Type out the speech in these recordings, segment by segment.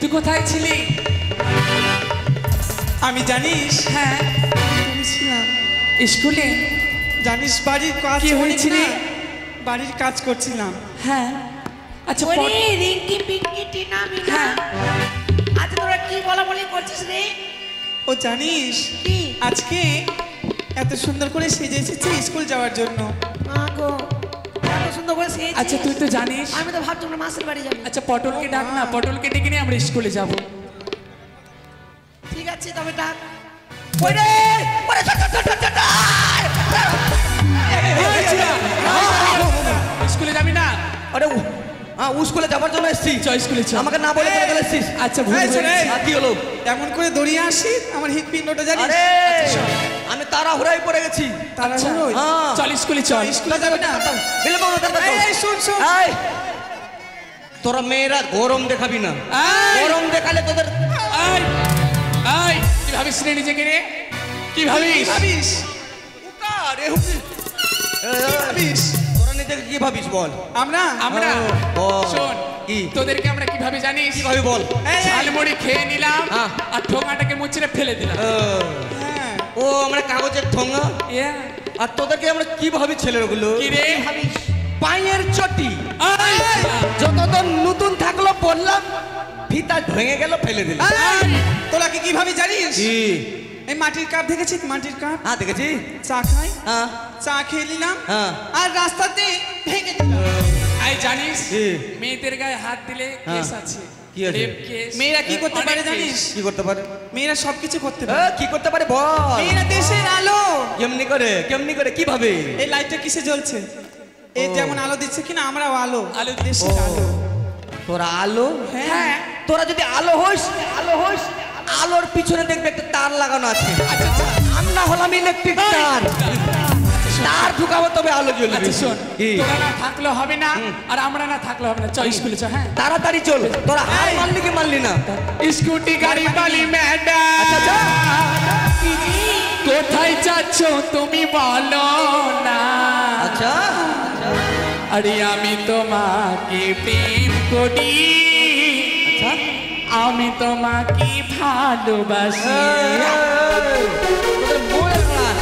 তুই কোথায় ছিলি? আমি জানিস, হ্যাঁ ছিলাম স্কুলে। জানিস বাড়ির কাজ কি হয়েছিল? বাড়ির কাজ করছিলাম। হ্যাঁ আচ্ছা ওরে রিঙ্কি পিঙ্কি টিনা মিনা, হ্যাঁ আজ তোরা কি বলা বলি করছিস রে? ও জানিস কি? আজকে এত সুন্দর করে সেজে এসেছে স্কুল যাওয়ার জন্য। মা গো, এত সুন্দর করে সেজেছিস। আচ্ছা তুই তো জানিস। আমি তো ভাবছি আমরা মাসির বাড়ি যাবো। আচ্ছা পটলকে ডাক না, পটলকে ডেকে নিয়ে আমরা স্কুলে যাব। ঠিক আছে তবে ডাক। ওরে ওরে স্কুলে যাবি না? আরে স্কুলে যাবার জন্য এসেছি। স্কুলে চল। আমাকে না বলে চলে এসেছিস। আচ্ছা ভুল এই শোন, এই। হয়েছে। কি হলো? এমন করে দড়িয়ে আসি আমার হৃৎপিণ্ডটা জানিস। আরে আমি তাড়াহুড়ায় পড়ে গেছি। তাড়াহুড়োয়? হ্যাঁ। চল স্কুলে চল। স্কুলে যাবে না? বিলম্ব না, তাড়াতাড়ি চল। এই শোন শোন, এই, তোরা মেয়েরা গরম দেখাবি না। এই, গরম দেখালে তোদের এই, এই, কি ভাবিস রে নিজেকে রে? কি ভাবিস? ভাবিস উকার, এ হুকি। ভাবিস তোরা নিজেকে কি ভাবিস বল? আমরা আমরা ও, শোন কি? তোদেরকে আমরা কি ভাবি জানিস? কি ভাবি বল? এই, এই, ঝালমুড়ি খেয়ে নিলাম হ্যাঁ। আর ঠোঙাটাকে মুচড়ে ফেলে দিলাম। হ্যাঁ। ও আমরা কাগজের ঠোঙা। ইয়া, আর তোদেরকে আমরা কি ভাবি ছেলেগুলো? কি রে? পায়ের চটি। এই, যতদিন নতুন থাকলো বললাম, ফিতা ভেঙে গেল ফেলে দিল। এই, তোরা কি ভাবি জানিস? কি? এই মাটির কাপ দেখেছিস? মাটির কাপ হ্যাঁ দেখেছি। চা খাই, হ্যাঁ চা খেয়ে নিলাম হ্যাঁ। আর রাস্তাতে ভেঙে দিলাম। এই জানিস কি? মেয়েদের গায়ে হাত দিলে কেস আছে। কি আছে? Rape case. মেয়েরা কি করতে অনেক পারে কেস। জানিস? কি করতে পারে? মেয়েরা সবকিছু করতে পারে। কি করতে পারে বল? মেয়েরা দেশের আলো। কেমনি করে কেমনি করে কিভাবে? এই লাইটটা কিসে জ্বলছে? এই যেমন আলো দিচ্ছে কিনা আমরাও আলো। আলো দেশের আলো। তোরা আলো? হ্যাঁ। তোরা যদি আলো হইস, আলোর পিছনে দেখবে একটা তার লাগানো আছে। আমরা হলাম ইলেকট্রিক তার। তার ঢুকাবো তবে আলো জ্বলবে। আচ্ছা শোন, কি? তোরা না থাকলে হবে না আর আমরা না থাকলে হবে না। চল স্কুলে চল। হ্যাঁ তাড়াতাড়ি চল। তোরা হার মারলি কি মারলি না? স্কুটি গাড়ি বালি ম্যাডাম, আচ্ছা আচ্ছা। কোথায় যাচ্ছ তুমি বলো না? আচ্ছা আরে আমি তোমাকে প্রেম করি, আচ্ছা। আমি তোমাকে ভালোবাসি। তোদের বউয়ের প্রাণ।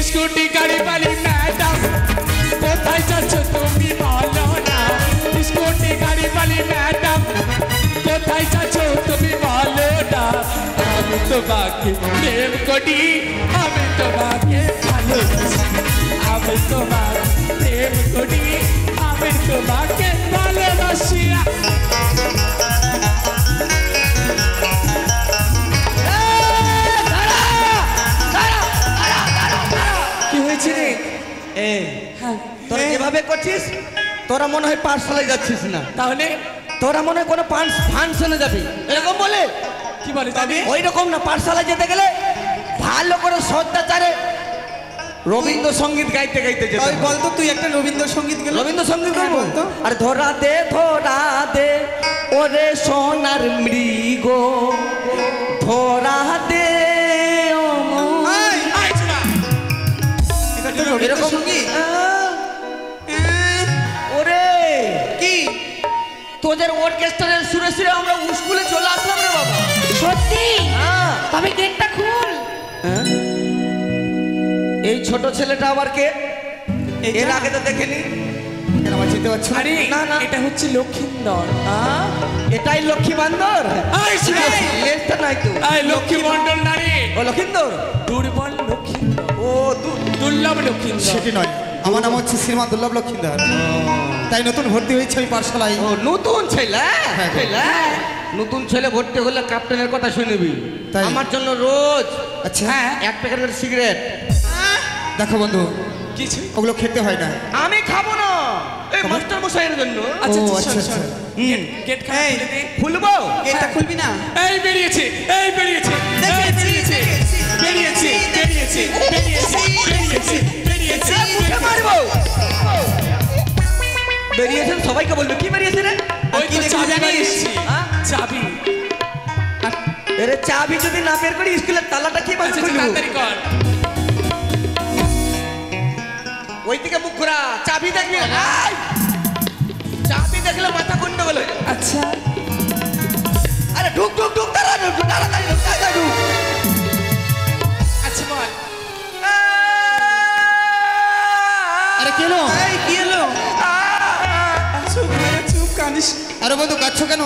স্কুটি গাড়ি বালি ম্যাডাম, কোথায় যাচ্ছ তুমি বলো না? স্কুটি গাড়ি বালি ম্যাডাম, কোথায় যাচ্ছ তুমি বলো না? আমি তোমাকে প্রেম করি, আমি তোমাকে ভালোবাসি, আমি তোমাকে প্রেম করি, আমি তোমাকে ভালোবাসি। কি হয়েছে রে? হ্যাঁ, তোরা যেভাবে করছিস তোরা মনে হয় পাঠশালায় যাচ্ছিস না। তাহলে তোরা মনে হয় কোনো ফাংশনে যাবি এরকম বলে। কি বলে তবে? ওই রকম না, পাঠশালায় যেতে গেলে ভালো করে শ্রদ্ধাচারে রবীন্দ্রসঙ্গীত গাইতে গাইতে যেতে ওই হয়। বলতো তুই একটা রবীন্দ্রসঙ্গীত গেল। রবীন্দ্রসঙ্গীত হ্যাঁ, গাইবো বলতো। আর ধরা দে ওরে সোনার মৃগ, ধরা দে ও মন। এই, এটা তো রবীন্দ্রসঙ্গীত। ওরে কি তোদের অর্কেস্ট্রার সুরে সুরে আমরা স্কুলে চলে আসলাম রে বাবা। সত্যি? হ্যাঁ। তবে গেটটা খুল। এই ছোট ছেলেটা আবার কে? এইটা? এর আগে তো দেখিনি। আমার চিনতে পারছো না? আরে না, না। এটা হচ্ছে লক্ষিন্দর। এটাই লক্ষ্মী বান্দর। এই শুনে, লেজটা নাই তো। এই লক্ষ্মী মন্ডল নারী, ও লক্ষিন্দর। দুর্বল লক্ষিন্দর, ও দুর্লভ লক্ষিন্দর। সেটি নয়, আমার নাম হচ্ছে শ্রীমান দুর্লভ লক্ষিন্দর। তাই নতুন ভর্তি হয়েছে আমি পাঠশালায়। ও নতুন ছেলে। হ্যাঁ। ছেলে নতুন ছেলে ভর্তি হলে ক্যাপ্টেনের কথা শুনবি। তাই? আমার জন্য রোজ আচ্ছা হ্যাঁ এক প্যাকেট সিগারেট। দেখো বন্ধু, কিছু ওগুলো খেতে হয় না। আমি খাবো না, এই মাস্টার মশাইয়ের জন্য। আচ্ছা ও, আচ্ছা, আচ্ছা, শোন, শোন। আচ্ছা। গেট খারাপ এই, খুলে দে। খুলবো? গেটটা খুলবি না? এই বেরিয়েছে, এই বেরিয়েছে, এই দেখেছি, বেরিয়েছে, দেখেছি, বেরিয়েছে, বেরিয়েছে, বেরিয়েছে, চাবি যদি না বের করি স্কুলের তালাটা কি আচ্ছা, খুলবো? তাড়াতাড়ি কর। ওই দিকে মুখ ঘোরা, চাবি দেখবি। আই! চাবি দেখলে মাথা গন্ডগোল হয়ে যাবে। আচ্ছা আরে ঢুক ঢুক ঢুক, তাড়াতাড়ি ঢুক, তাড়াতাড়ি ঢুক, তাড়াতাড়ি ঢুক। আচ্ছা বল। আরে কেন? এই কি এলো চুপ রে, চুপ কানিস আরে বন্ধু কাঁদছো কেন?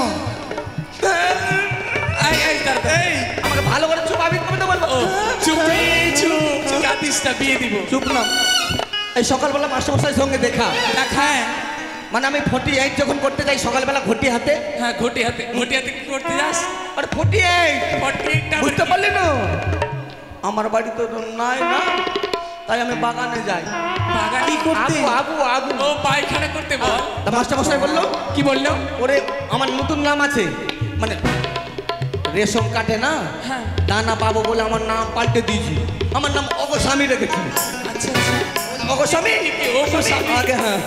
তাড়াতাড়ি। আমাকে ভালো করে চুপ, আমি কবে তো বলবো। ও, চুপ রে, চুপ। কাঁদিস না, বিয়ে দিব। চুপ না। এই সকালবেলা মাস্টারমশাইয়ের সঙ্গে দেখা, হ্যাঁ মানে আমি 48 যখন করতে যাই সকালবেলা ঘটি হাতে। হ্যাঁ, ঘটি হাতে কি করতে যাস? আরে 48 48টা বুঝতে পারলি না? আমার বাড়ি তো নাই না, তাই আমি বাগানে যাই। বাগান কি করতে? আগু আগু আগু। ও পায়খানা করতে বল। তা মাস্টারমশাই বললো, কি বললো? ওরে আমার নতুন নাম আছে, মানে রেশম কাটে না, হ্যাঁ। দানা পাবো বলে আমার নাম পাল্টে দিয়েছি। আমার নাম অগস্বামী রেখেছি। আচ্ছা আচ্ছা। অগস্বামী ও গোস্বামী। আগে, হ্যাঁ।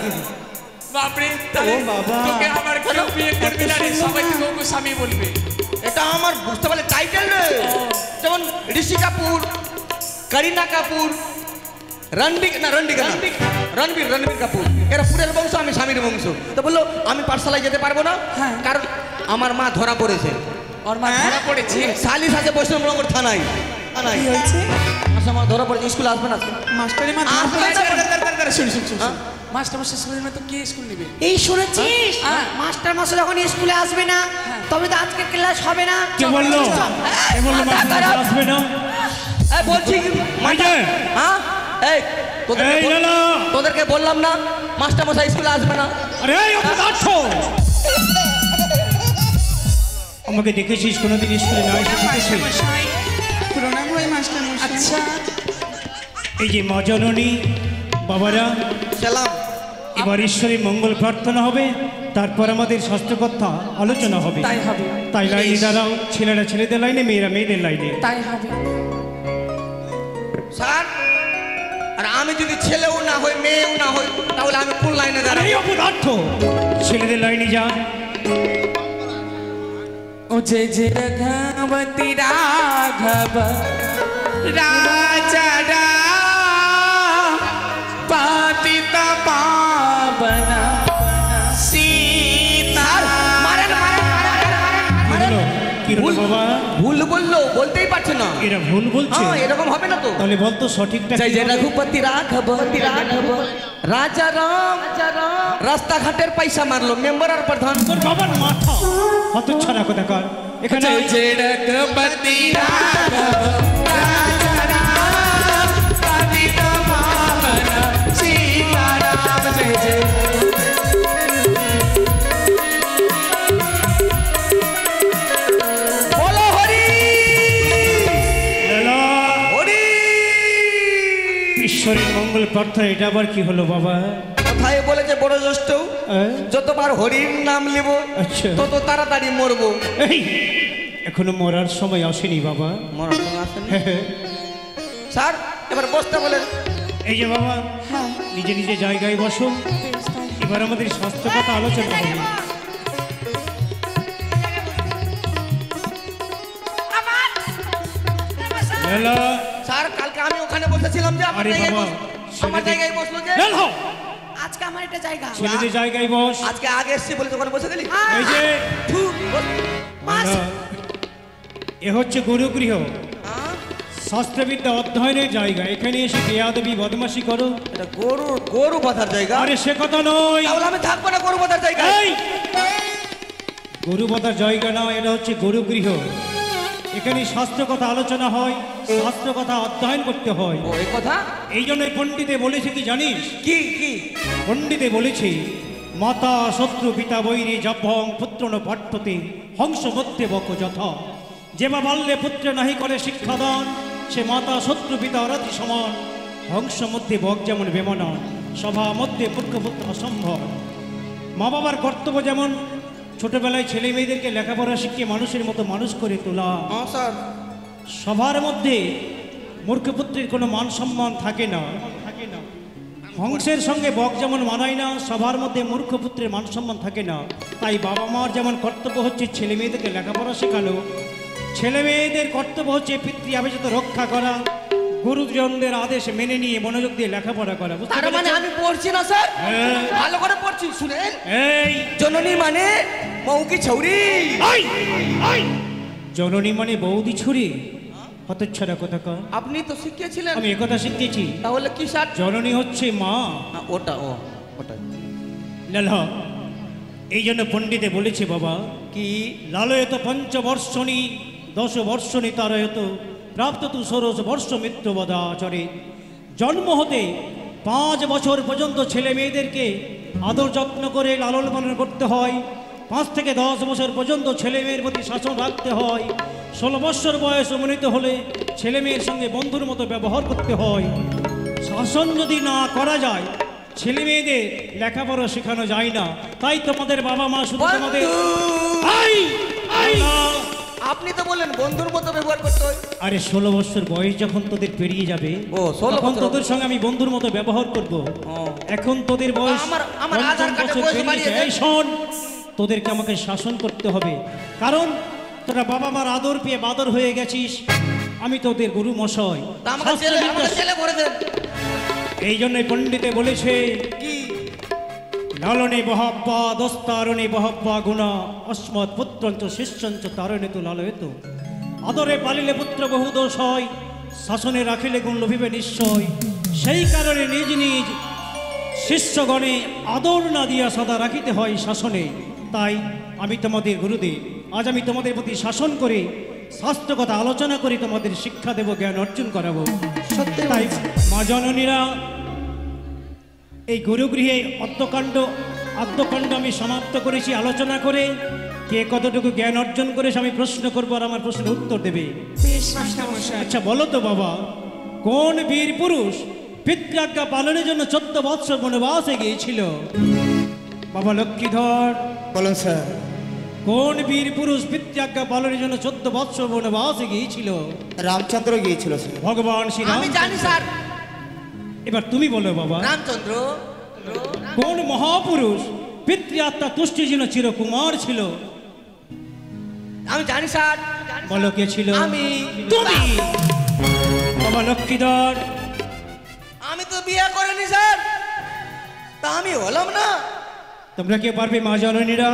বাপরে, তাহলে ও বাবা। তোকে আমার কেউ বিয়ে করবে না রে, সবাই তোকে ও গোস্বামী বলবে। এটা আমার বুঝতে পারলে টাইটেল রে। যেমন ঋষি কাপুর, করিনা কাপুর, রণবীর কাপুর, এরা পুরের বংশ, আমি স্বামীর বংশ। তো বললো আমি পাঠশালায় যেতে পারবো না, হ্যাঁ। কারণ আমার মা ধরা পড়েছে। ওর মা ধরা পড়েছে। সালিশ আছে বৈষ্ণবনগর থানায়। কি হয়েছে মা ধরা পড়েছে, স্কুলে আসবে না। মাস্টারে মা আসবে না। শুন শুন শুন। হ্যাঁ? মাস্টার মাস্টার স্কুলের মতো কে স্কুল নেবে? এই শুনেছিস হ্যাঁ। মাস্টার মাসে যখন স্কুলে আসবে না তবে তো আজকে ক্লাস হবে না। কে বললো? কে বললো মাস্টার আসবে না? এই বলছি কি, এই যে, হ্যাঁ এই তোদেরকে এই বল- লালা। তোদেরকে বললাম না মাস্টার মশাই স্কুলে আসবে না। আরে এই অপদার্থ! আমাকে দেখেছিস কোনোদিন স্কুলে না এসে শিখেছি? প্রণাম হয় মাস্টার মশাই। আচ্ছা এই যে মা জননী, বাবারা, সালাম। এবার ঈশ্বরের মঙ্গল প্রার্থনা হবে, তারপর আমাদের স্বাস্থ্য কথা আলোচনা হবে। তাই হবে। তাই লাইনে দাঁড়াও, ছেলেরা ছেলেদের লাইনে, মেয়েরা মেয়েদের লাইনে। তাই হবে। স্যার, আর আমি যদি ছেলেও না হই মেয়েও না হই তাহলে আমি কোন লাইনে আরে দাঁড়াবো? এই অপদার্থ! ছেলেদের লাইনে যা। ও জয় জয় রঘুপতি রাঘব রাজা রাম পতিত পাবন সীতা। কি হলো? কি হলো বাবা? ভুল বললো, বলতেই পারছে না। এরা ভুল বলছে? হ্যাঁ, এরকম হবে না তো। তাহলে বলতো সঠিকটা জয় কি জয় হবে? রঘুপতি রাঘব রাজা রাম রাস্তাঘাটের পয়সা মারলো মেম্বার আর প্রধান। তোর বাবার মাথা হতচ্ছাড়া কোথাকার। এখানে জয় জয় রঘুপতি রাঘব রাজা রাম পতিত পাবন সীতা রাম। জয় জয়। বলো হরি লালা, হরি। ঈশ্বরের মঙ্গল প্রার্থনা, এটা আবার কি হলো বাবা? কোথায় বলেছে বড় জ্যেষ্ঠ, যতবার হরির নাম নেব আচ্ছা। তত তাড়াতাড়ি মরবো। এই এখনো মরার সময় আসেনি বাবা। মরার সময় আসেনি। স্যার এবার বসতে বলেন। এই যে বাবা, নিজে নিজে জায়গায় বসো। এবার আমাদের স্বাস্থ্য কথা আলোচনা হবে। লালা, স্যার কালকে আমি ওখানে বসেছিলাম যে আমার আরে জায়গায় বাবা, আমার জায়গায় বসলো যে। লালা, আজকে আমার একটা জায়গা। ছেলেদের জায়গায় বস। আজকে আগে এসছি বলে ওখানে বসে গেলি। এই যে থু, বস। লালা, এ হচ্ছে গুরুগৃহ, হ্যাঁ? শাস্ত্রবিদ্যা অধ্যয়নের জায়গা। এখানে এসে বেয়াদবি বদমাশি করো? এটা গরু বাঁধার জায়গা। আরে সে কথা নয়। তাহলে আমি থাকবো না গরু বাঁধার জায়গায়। এই গরু বাঁধার জায়গা না, এটা হচ্ছে গরুগৃহ। এখানে শাস্ত্র কথা আলোচনা হয়, শাস্ত্র কথা অধ্যয়ন করতে হয়। ও এই কথা এই জন্য পণ্ডিতে বলেছে কি জানিস? কি কি পণ্ডিতে বলেছে, মাতা শত্রু পিতা বৈরী জভং পুত্র ন পাঠ্যতে হংস মধ্যে বক যথা। যে বা বাল্যে পুত্র নাহি করে শিক্ষাদান, সে মাতা শত্রু পিতা অরাধি সমান। হংস মধ্যে বক যেমন বেমনন, সভা মধ্যে পুত্র পুত্র অসম্ভব। মা বাবার কর্তব্য যেমন ছোটবেলায় ছেলে মেয়েদেরকে লেখাপড়া শিখিয়ে মানুষের মতো মানুষ করে তোলা। হ্যাঁ স্যার। সবার মধ্যে মূর্খপুত্রের কোনো মান সম্মান থাকে না। হংসের সঙ্গে বক যেমন মানায় না, সবার মধ্যে মূর্খপুত্রের মান সম্মান থাকে না। তাই বাবা মার যেমন কর্তব্য হচ্ছে ছেলে মেয়েদেরকে লেখাপড়া শেখানো, ছেলে মেয়েদের কর্তব্য হচ্ছে পিতৃ আবেশত রক্ষা করা, গুরুজনদের আদেশ মেনে নিয়ে মনোযোগ দিয়ে লেখাপড়া করা। বুঝতে তার মানে পেরেছো? আমি পড়ছি না স্যার, হ্যাঁ। ভালো করে পড়ছি। শুনেন, এই জননী মানে মৌকি ছৌরি। জননী মানে বৌদি ছুরি, হতচ্ছাড়া কোথাকার। আপনি তো শিখিয়েছিলেন। আমি একথা শিখেছি। তাহলে কি স্যার? জননী হচ্ছে মা। ওটা ওটা লালা, এই জন্য পণ্ডিতে বলেছে বাবা, কি? লালয়ত পঞ্চবর্ষণী 10 বর্ষণী তারয়ত প্রাপ্ত তু ষোড়শ বর্ষ মৃত্যুবদাচরে। জন্ম হতে 5 বছর পর্যন্ত ছেলে মেয়েদেরকে আদর যত্ন করে লালন পালন করতে হয়। 5 থেকে 10 বছর পর্যন্ত ছেলে মেয়ের প্রতি শাসন রাখতে হয়। 16 বছর বয়স উপনীত হলে ছেলে মেয়ের সঙ্গে বন্ধুর মতো ব্যবহার করতে হয়। শাসন যদি না করা যায়, ছেলে মেয়েদের লেখাপড়া শেখানো যায় না। তাই তোমাদের বাবা মা শুধু তোমাদের আপনি তো বললেন বন্ধুর মতো ব্যবহার করতে হয়। আরে 16 বছর বয়স যখন তোদের পেরিয়ে যাবে, ও, 16 তখন বছর। তোদের সঙ্গে আমি বন্ধুর মতো ব্যবহার করব। এখন তোদের বয়স আমার আধার 55 কার্ডে বছর বয়স পেরিয়েছে। বাড়িয়ে দেন। এই শোন, তোদেরকে আমাকে শাসন করতে হবে, কারণ তোরা বাবা মার আদর পেয়ে বাদর হয়ে গেছিস। আমি তোদের গুরু মশাই, তা আমাকে ছেলে করে দেন। এই জন্যই পণ্ডিতে বলেছে কি? লালনে বহাব্বা দস্তারণে বহাব্বা গুণা অস্মৎ পুত্রঞ্চ শিষ্যঞ্চ তারণে তো লালয়ত। আদরে পালিলে পুত্র বহু দোষ হয়, শাসনে রাখিলে গুণ লোভিবে নিশ্চয়। সেই কারণে নিজ নিজ শিষ্যগণে আদর না দিয়া সদা রাখিতে হয় শাসনে। তাই আমি তোমাদের গুরুদেব, আজ আমি তোমাদের প্রতি শাসন করে শাস্ত্র কথা আলোচনা করে তোমাদের শিক্ষা দেব, জ্ঞান অর্জন করাবো। তাই মা জননীরা, এই গুরুগৃহে আদ্যকাণ্ড আমি সমাপ্ত করেছি আলোচনা করে। কে কতটুকু জ্ঞান অর্জন করেছে আমি প্রশ্ন করবো, আর আমার প্রশ্নের উত্তর দেবে। বেশ মাস্টারমশাই। আচ্ছা বলো তো বাবা, কোন বীর পুরুষ পিতৃজ্ঞা পালনের জন্য 14 বৎসর বনবাসে গিয়েছিল? বাবা লক্ষ্মীধর, বলুন স্যার। কোন বীর পুরুষ পিতৃজ্ঞা পালনের জন্য 14 বৎসর বনবাসে গিয়েছিল? রামচন্দ্র গিয়েছিল স্যার। ভগবান শ্রীরাম। আমি জানি স্যার, এবার তুমি বলো বাবা, রামচন্দ্র। কোন মহাপুরুষ পিতৃ আত্মা তুষ্টির জন্য চিরকুমার ছিল? আমি জানি স্যার। বলো কে ছিল? আমি। তুমি। বাবা লক্ষ্মীধর, আমি তো বিয়ে করিনি স্যার, তা আমি হলাম না। তোমরা কে পারবে মা জননীরা?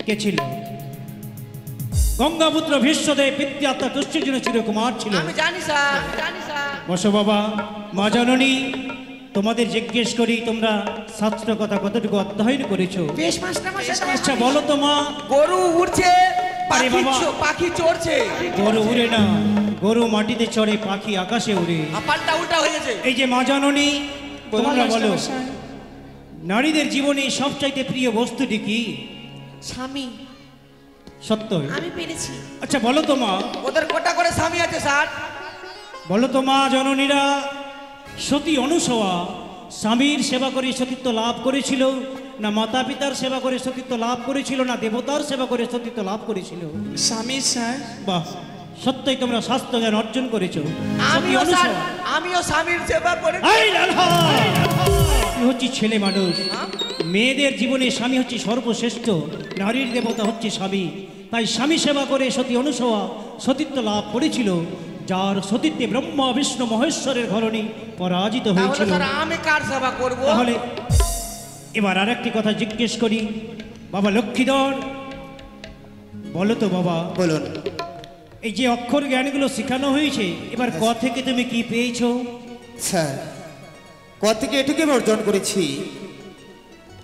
কে ছিল? গঙ্গাপুত্র ভীষ্মদেব পিতৃ আত্মা তুষ্টির জন্য চিরকুমার ছিল। আমি জানি স্যার, জানি স্যার। বসো বাবা। মা জননী, তোমাদের জিজ্ঞেস করি, তোমরা শাস্ত্র কথা কতটুকু অধ্যয়ন করেছো? বেশ মাস্টারমশাই। আচ্ছা বলো তো মা। গরু উড়ছে, আরে বাবা। পাখি চড়ছে। গরু উড়ে না, গরু মাটিতে চড়ে, পাখি আকাশে উড়ে। পাল্টা উল্টা হয়েছে। এই যে মা জননী, তোমরা বলো, মাস্টারমশাই। নারীদের জীবনে সবচাইতে প্রিয় বস্তুটি কি? স্বামী। সত্য। আমি পেরেছি। আচ্ছা বলো তো মা, ওদের কটা করে স্বামী আছে স্যার? বলো তো মা জননীরা, সতী অনুসয়া স্বামীর সেবা করে সতীত্ব লাভ করেছিল, না মাতা পিতার সেবা করে সতীত্ব লাভ করেছিল, না দেবতার সেবা করে সতীত্ব লাভ করেছিল? স্বামী স্যার। বাহ, সত্যই তোমরা শাস্ত্র জ্ঞান অর্জন করেছো। সতী আমিও স্যার, অনুসয়া। আমিও স্বামীর সেবা করি। এই লালা! তুই হচ্ছিস ছেলে মানুষ, মেয়েদের জীবনে স্বামী হচ্ছে সর্বশ্রেষ্ঠ, নারীর দেবতা হচ্ছে স্বামী। তাই স্বামী সেবা করে সতী অনুসয়া সতীত্ব লাভ করেছিল, যার সতীত্বে ব্রহ্মা বিষ্ণু মহেশ্বরের ঘরণী পরাজিত তাহলে হয়েছিল। স্যার আমি কার সেবা করব? তাহলে এবার আর একটি কথা জিজ্ঞেস করি, বাবা লক্ষ্মীধর, বলো তো বাবা, বলুন। এই যে অক্ষর জ্ঞানগুলো শেখানো হয়েছে, এবার ক থেকে তুমি কি পেয়েছো? স্যার, ক থেকে এটুকু আমি অর্জন করেছি।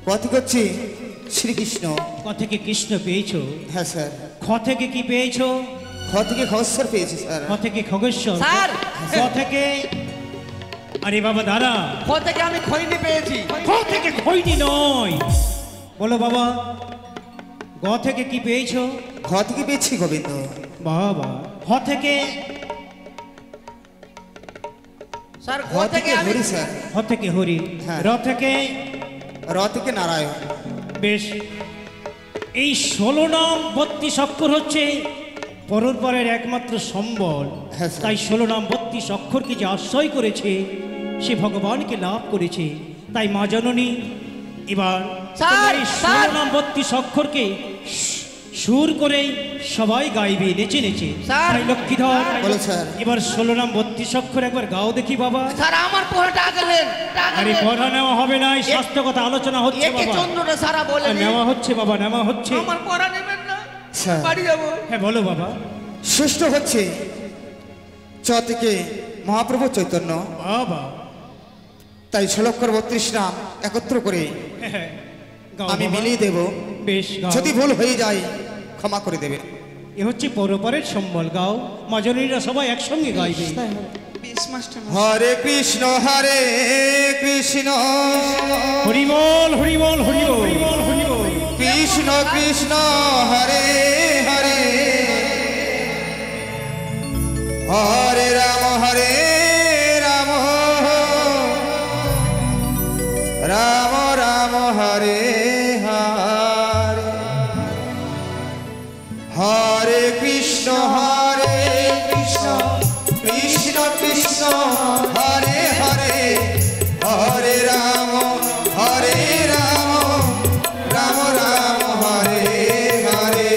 ক থেকে হচ্ছে শ্রীকৃষ্ণ। ক থেকে কৃষ্ণ পেয়েছো। হ্যাঁ স্যার। খ থেকে কি পেয়েছো? খ থেকে খগেশ্বর পেয়েছি স্যার। খ থেকে খগেশ্বর। স্যার। ক থেকে, আরে বাবা দাঁড়া, খ থেকে আমি খৈনি পেয়েছি। খ থেকে খৈনি নয়, বলো বাবা, গ থেকে কি পেয়েছো? ঘ থেকে পেয়েছি গোবিন্দ। বাবা। হ থেকে? স্যার ঘ থেকে আমি হরি স্যার। হ থেকে হরি। হ্যাঁ। র থেকে? র থেকে নারায়ণ। বেশ, এই 16 নাম 32 অক্ষর হচ্ছে পরস্পরের একমাত্র সম্বল। হ্যাঁ, স্যার। তাই 16 নাম 32 অক্ষরকে যে আশ্রয় করেছে, সে ভগবানকে লাভ করেছে। তাই মা জননী, এবার স্যার, তোমরা এই স্যার। 16 নাম 32 অক্ষরকে সুর করেই সবাই গাইবে নেচে নেচে। স্যার। তাই লক্ষ্মীধর বলো স্যার। এবার 16 নাম 32 অক্ষর একবার গাও দেখি বাবা। স্যার আমার পড়াটা আগে নেন আরে পড়া নেওয়া হবে না, এই স্বাস্থ্য কথা আলোচনা হচ্ছে একে বাবা। চন্দ্রটা সারা বলে নেওয়া হচ্ছে বাবা, নেওয়া হচ্ছে। আমার পড়া নেবেন না স্যার বাড়ি যাবো। হ্যাঁ বলো বাবা। শ্রেষ্ঠ হচ্ছে চ থেকে মহাপ্রভু চৈতন্য, বাবা তাই 16 অক্ষর 32 নাম একত্র করে হ্যাঁ, হ্যাঁ, গাও আমি বাবা। মিলিয়ে দেব। বেশ গাও। যদি ভুল হয়ে যায় ক্ষমা করে দেবে। এ হচ্ছে পরপরের সম্বল, গাও মাজনীরা সবাই একসঙ্গে গাইবে। বেশ মাস্টার হরে কৃষ্ণ হরিবল হরিবল হরিবল হরিবল। কৃষ্ণ কৃষ্ণ হরে হরে হরে রাম রাম রাম হরে হরে হরে কৃষ্ণ কৃষ্ণ কৃষ্ণ হরে হরে হরে রাম রাম রাম হরে হরে।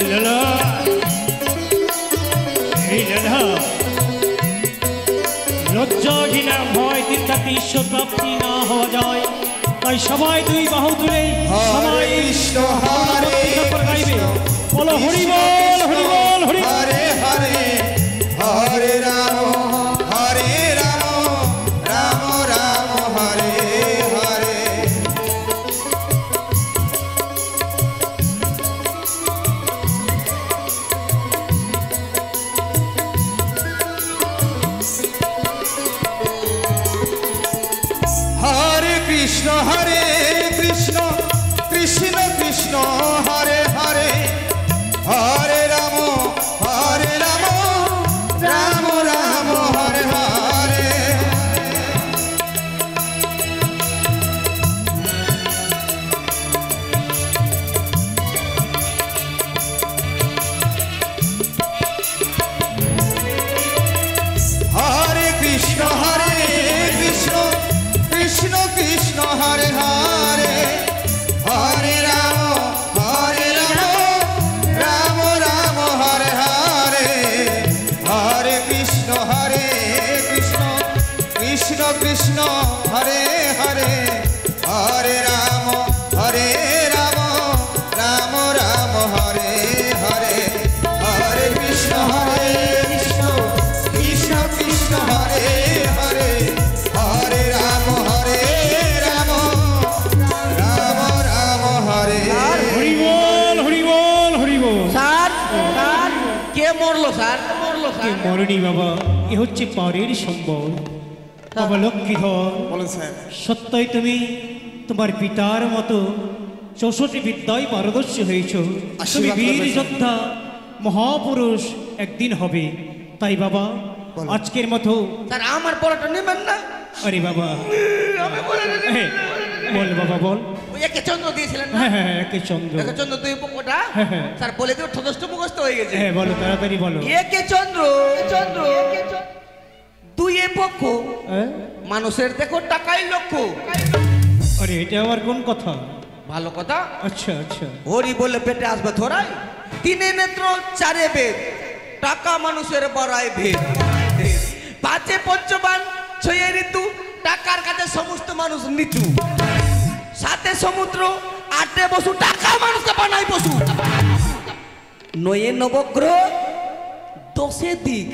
লালা এই লালা লজ্জা ঘৃণা ভয় তীর্থাতে ঈশ্বর প্রাপ্তি না হওয়া যায়, তাই সবাই দুই বাহু তুলে সবাই কৃষ্ণ হরে গাইবে। বলো হরিবল হরিবল হরি। হরে হরে হরে রাম রাম রাম হরে হরে। হরে কৃষ্ণ কৃষ্ণ কৃষ্ণ হরে হরে হরে রাম রাম রাম হরে হরে। হরে কৃষ্ণ কৃষ্ণ কৃষ্ণ হরে হরে হরে রাম রাম রাম হরে হরে হরে কৃষ্ণ কৃষ্ণ কৃষ্ণ হরে হরে হরে রাম রাম রাম হরে হরে হরে কৃষ্ণ কৃষ্ণ কৃষ্ণ হরে হরে হরে রাম রাম রাম হরে। হরিবল হরিবল হরিবল। স্যার কে মরলো স্যার? কে মরণী বাবা, এ হচ্ছে পারের সম্বল। বাবা লক্ষ্মীধর বলুন স্যার। সত্যই তুমি তোমার পিতার মতো 64 বিদ্যায় পারদর্শী হয়েছ। তুমি আশীর্বাদ বীর করবেন, যোদ্ধা মহাপুরুষ একদিন হবে। তাই বাবা আজকের মতো স্যার আমার পড়াটা নেবেন না? আরে বাবা আমি বলে দিলাম। হ্যাঁ, বল বাবা বল। ওই একে চন্দ্র দিয়েছিলেন না? হ্যাঁ হ্যাঁ হ্যাঁ, একে চন্দ্র। একে চন্দ্র দুই পক্ষটা হ্যাঁ, হ্যাঁ। স্যার বলে দিও ঠদষ্ট মুখস্থ হয়ে গেছে। হ্যাঁ বলো তাড়াতাড়ি বলো। একে চন্দ্র দুই পক্ষ হ্যাঁ? মানুষের দেখো টাকাই লক্ষ্য। আরে এটা আবার কোন কথা? ভালো কথা। আচ্ছা আচ্ছা। হরি বলে পেটে আসবে ধরাই, তিনে নেত্র চারে বেদ, টাকা মানুষের বড়াই ভেদ, পাঁচে পঞ্চবান ছয়ে ঋতু, টাকার কাছে সমস্ত মানুষ নিচু, সাথে সমুদ্র আটে বসু, টাকা মানুষকে বানাই বসু, নয়ে নবগ্রহ দশে দিক,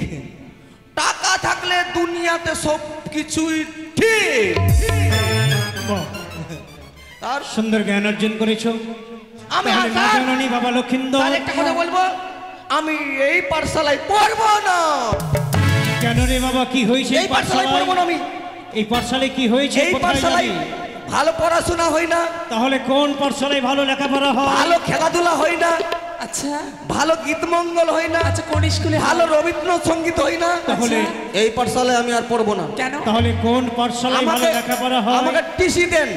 টাকা থাকলে দুনিয়াতে সব কিছুই ঠিক। বাহ, আর সুন্দর জ্ঞান অর্জন করেছো। আমি তাহলে না আসার জানি বাবা লক্ষিন্দর, আর একটা কথা বলবো, আমি এই পাঠশালায় পড়বো না। কেন রে বাবা, কি হয়েছে এই পাঠশালায় পড়বো না আমি। এই পাঠশালায় কি হয়েছে? এই কোথায় পাঠশালায় যাবি? ভালো পড়াশোনা হয় না, তাহলে কোন পাঠশালায় ভালো লেখাপড়া হয়? ভালো খেলাধুলা হয় না, আচ্ছা ভালো গীত মঙ্গল হয় না, আচ্ছা কোন স্কুলে ভালো রবীন্দ্রসঙ্গীত হয় না। তাহলে এই পাঠশালায় আমি আর পড়বো না। কেন? তাহলে কোন পাঠশালায় ভালো আমাকে লেখাপড়া হয়? আমাকে টিসি দেন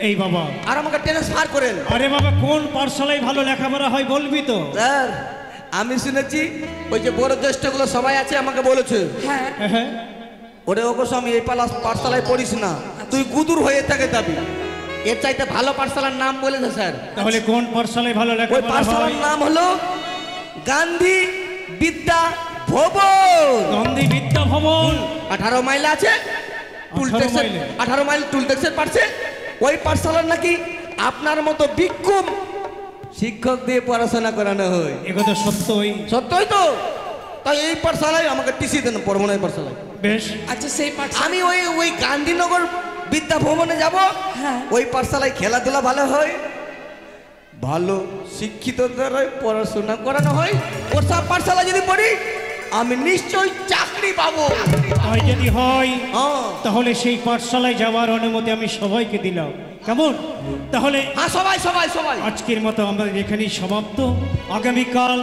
এই বাবা, আর আমাকে ট্রান্সফার করেন। আরে বাবা কোন পাঠশালায় ভালো লেখাপড়া হয় বলবি তো? স্যার আমি শুনেছি ওই যে বড় জ্যেষ্ঠগুলো সবাই আছে আমাকে বলেছে, হ্যাঁ হ্যাঁ, ওরে ওকে আমি এই পাঠশালায় পড়িস না, তুই গুদুর হয়ে থাকে যাবি। এর চাইতে ভালো পাঠশালার নাম বলেছে স্যার। তাহলে কোন পাঠশালায় ভালো ওই লেখাপড়া পাঠশালার হয়? নাম হলো গান্ধী বিদ্যা ভবন। গান্ধী বিদ্যা ভবন 18 মাইল আছে, 18 মাইলে? 18 মাইল টুল ট্যাক্সের পারছে। ওই পাঠশালার নাকি আপনার মতো বিক্ষুম শিক্ষক দিয়ে পড়াশোনা করানো হয়। একথা সত্যই। সত্যই তো। তাই এই পাঠশালায় আমাকে টিসি দেন, পড়বো না এই পাঠশালায়। বেশ, আচ্ছা সেই পাঠ আমি ওই গান্ধীনগর বিদ্যা ভবনে যাব। হ্যাঁ। ওই পাঠশালায় খেলাধুলা ভালো হয়, ভালো শিক্ষিত দ্বারা পড়াশোনা করানো হয়। ওর সব পাঠশালা যদি পড়ি আমি নিশ্চয়ই চাকরি পাবো। তাই যদি হয় হ্যাঁ তাহলে সেই পাঠশালায় যাওয়ার অনুমতি আমি সবাইকে দিলাম। কেমন? তাহলে হ্যাঁ, সবাই সবাই সবাই। আজকের মতো আমাদের এখানেই সমাপ্ত। আগামীকাল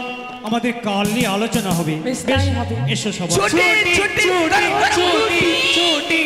আমাদের কাল নিয়ে আলোচনা হবে। বেশ, তাই বেশ, হবে। এসো সবাই। ছুটি ছুটি ছুটি ছুটি।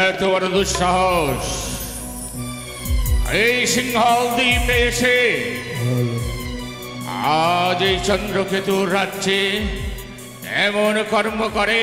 এত বড় দুঃসাহস এই সিংহল দ্বীপে এসে আজ এই চন্দ্রকেতুর রাজ্যে এমন কর্ম করে